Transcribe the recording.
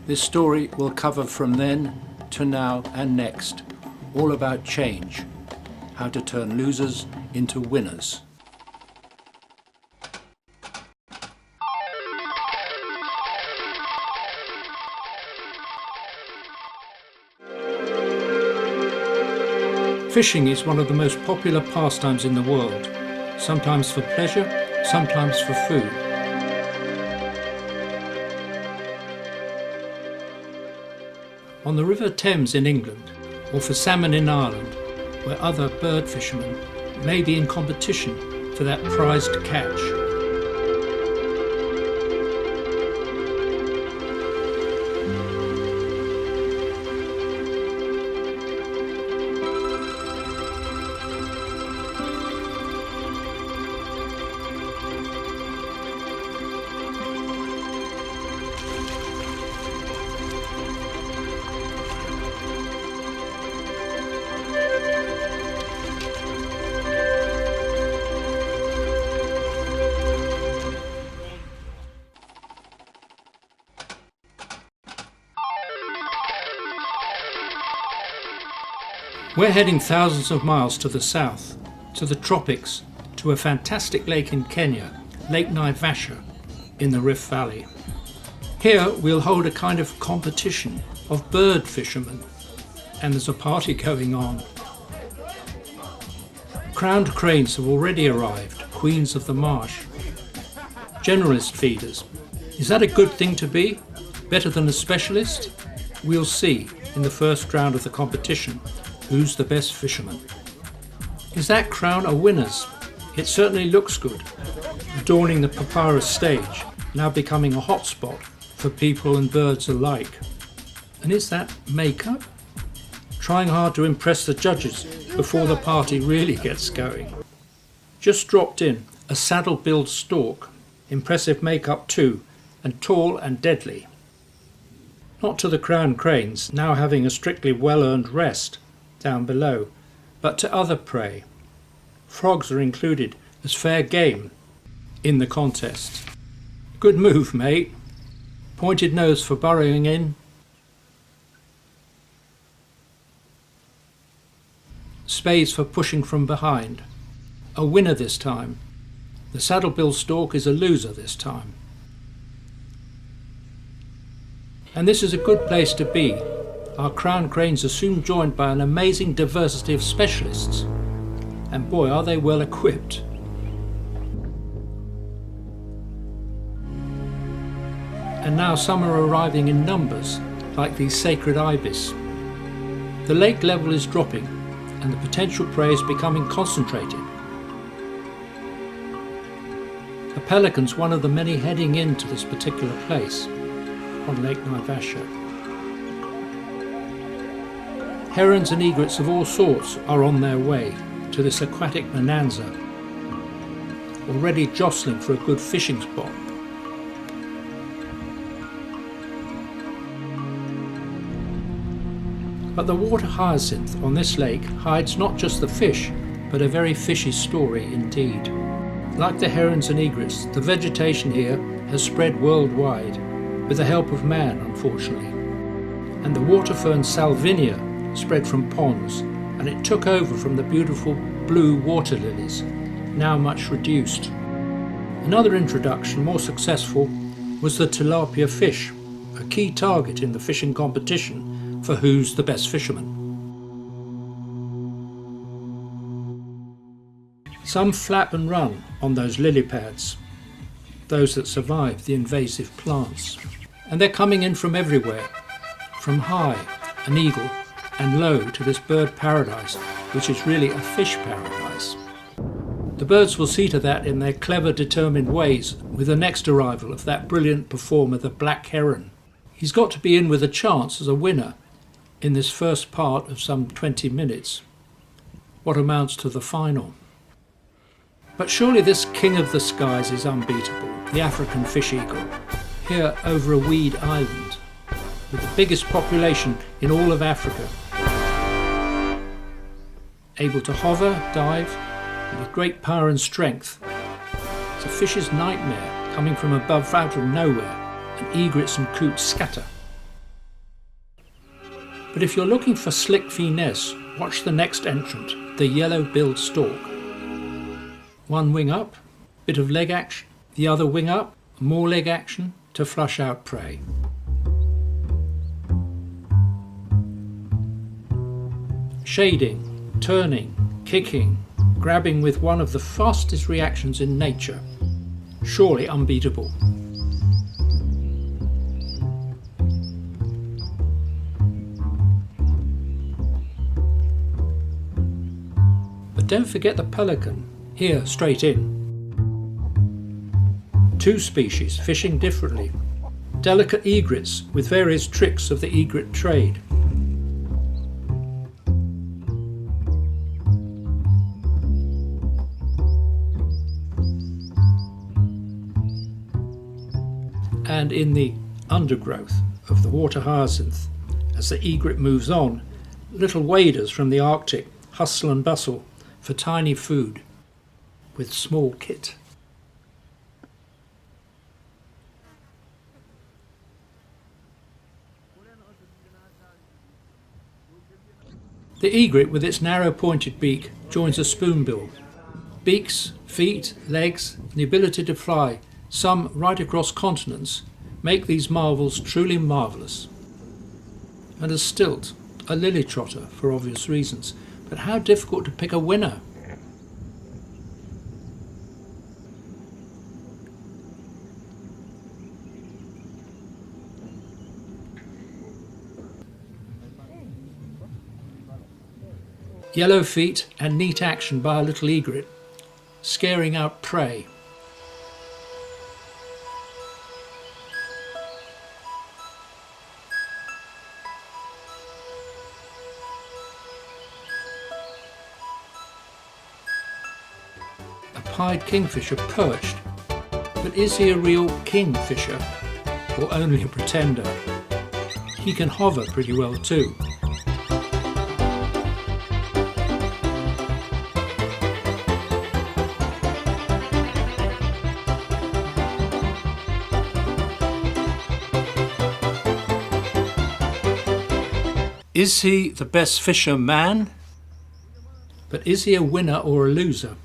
This story will cover from then to now and next, all about change, how to turn losers into winners. Fishing is one of the most popular pastimes in the world, sometimes for pleasure, sometimes for food. On the River Thames in England, or for salmon in Ireland, where other bird fishermen may be in competition for that prized catch. We're heading thousands of miles to the south, to the tropics, to a fantastic lake in Kenya, Lake Naivasha, in the Rift Valley. Here we'll hold a kind of competition of bird fishermen, and there's a party going on. Crowned cranes have already arrived, queens of the marsh. Generalist feeders. Is that a good thing to be? Better than a specialist? We'll see in the first round of the competition who's the best fisherman. Is that crown a winner's? It certainly looks good, adorning the papyrus stage, now becoming a hotspot for people and birds alike. And is that makeup? Trying hard to impress the judges before the party really gets going. Just dropped in a saddle-billed stork, impressive makeup too, and tall and deadly. Not to the crowned cranes, now having a strictly well-earned rest down below, but to other prey. Frogs are included as fair game in the contest. Good move, mate. Pointed nose for burrowing in. Spades for pushing from behind. A winner this time. The saddle-bill stork is a loser this time. And this is a good place to be. Our crowned cranes are soon joined by an amazing diversity of specialists. And boy, are they well equipped. And now some are arriving in numbers, like these sacred ibis. The lake level is dropping, and the potential prey is becoming concentrated. A pelican's one of the many heading into this particular place on Lake Naivasha. Herons and egrets of all sorts are on their way to this aquatic bonanza, already jostling for a good fishing spot. But the water hyacinth on this lake hides not just the fish, but a very fishy story indeed. Like the herons and egrets, the vegetation here has spread worldwide, with the help of man, unfortunately. And the water fern salvinia spread from ponds, and it took over from the beautiful blue water lilies, now much reduced. Another introduction, more successful, was the tilapia fish, a key target in the fishing competition for who's the best fisherman. Some flap and run on those lily pads, those that survive the invasive plants. And they're coming in from everywhere, from high, an eagle, and low to this bird paradise, which is really a fish paradise. The birds will see to that in their clever, determined ways with the next arrival of that brilliant performer, the black heron. He's got to be in with a chance as a winner in this first part of some 20 minutes, what amounts to the final. But surely this king of the skies is unbeatable, the African fish eagle, here over a weed island, with the biggest population in all of Africa. Able to hover, dive, and with great power and strength. It's a fish's nightmare coming from above out of nowhere, and egrets and coots scatter. But if you're looking for slick finesse, watch the next entrant, the yellow-billed stork. One wing up, bit of leg action, the other wing up, more leg action to flush out prey. Shading, turning, kicking, grabbing with one of the fastest reactions in nature. Surely unbeatable. But don't forget the pelican, here straight in. Two species fishing differently. Delicate egrets with various tricks of the egret trade. And in the undergrowth of the water hyacinth, as the egret moves on, little waders from the Arctic hustle and bustle for tiny food with small kit. The egret with its narrow pointed beak joins a spoonbill. Beaks, feet, legs, and the ability to fly, some right across continents, make these marvels truly marvellous. And a stilt, a lily trotter for obvious reasons, but how difficult to pick a winner. Yellow feet and neat action by a little egret, scaring out prey. A pied kingfisher perched, but is he a real kingfisher or only a pretender? He can hover pretty well too. Is he the best fisherman? But is he a winner or a loser?